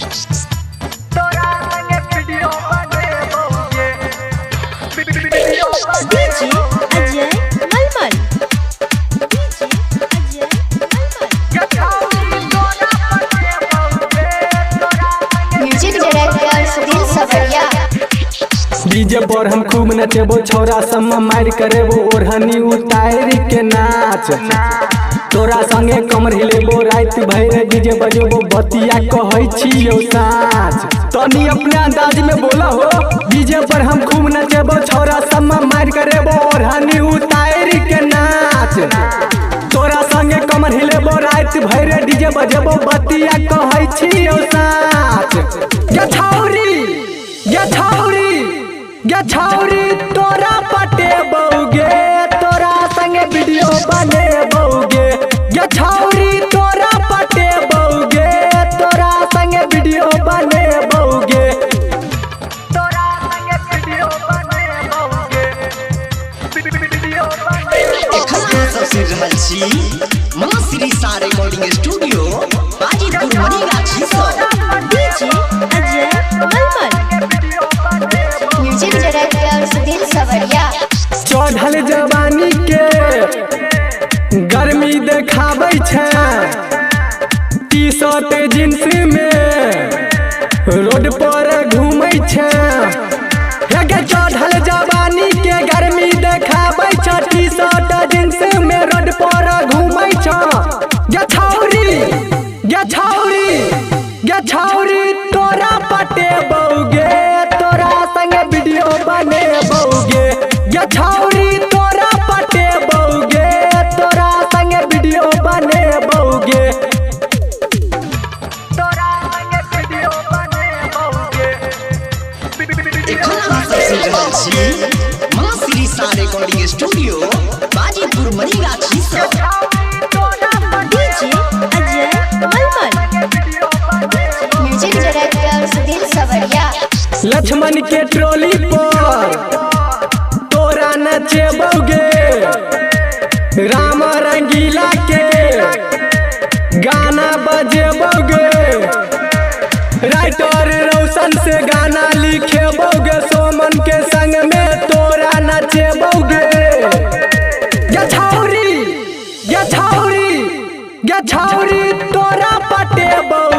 तोरा संगे video बनेबोगे video DJ Ajay मलमल। डीजे अजय मलमल। म्यूजिक डायरेक्टर सुधीर सवरिया। डीजे पर हम खूब नचेबो, छौरा सब मार करेबो, ओढ़नी उतार के नाच। तोरा संगे कमर हिलेबो, रात भर डीजे बजेबो, बतिया कहै छियौ साच। तनी अपने अंदाज में बोला हो। डीजे पर हम खूब नचेबो, छौरा सब मार करेबो, ओढ़नी उतार के नाच। तोरा संगे कमर हिलेबो, रात भर डीजे बजेबो, बतिया कहै छियौ साच। गे छौरी गे छौरी गे छौरी तोरा पटेबोगे, तोरा संगे वीडियो बनेबोगे। गे छौरी तोरा पटेबोगे, तोरा संगे वीडियो बनेबोगे। तोरा संगे वीडियो बनेबोगे वीडियो बनेबोगे। एखन सबसे रहल छी मां श्री सा रिकॉर्डिंग स्टूडियो बाजीपुर मनीगाछी सँ। डीजे अजय मलमल। म्यूजिक डायरेक्टर सुधीर सवरिया। चढ़ल जवानी के गर्मी देखाबै छै, टी शर्ट जींस में रोड पर घूमै छै। हे गे चढ़ल जवानी के गर्मी देखाबै छै, टी शर्ट जींस में रोड पर घूमै छै। गे छौरी गे छौरी गे छौरी तोरा पटेबोगे, तोरा संगे वीडियो बनेबोगे। गे छौरी तोरा पटेबोगे, तोरा संगे वीडियो बनेबोगे। तोरा संगे वीडियो बनेबोगे एखन सबसे रहल छी मां श्री सा रिकॉर्डिंग स्टूडियो बाजीपुर मनीगाछी सँ। डीजे अजय मलमल। म्यूजिक डायरेक्टर सुधीर सवरिया। लक्ष्मण के ट्रॉली पर तोरा नचेबोगे, राम रंगीला के गाना बजेबोगे। राइटर रोशन से गाना लिखेबोगे, सोमन के संग में तोरा नचेबोगे। गे छौरी गे छौरी गे छौरी तोरा पटेबोगे।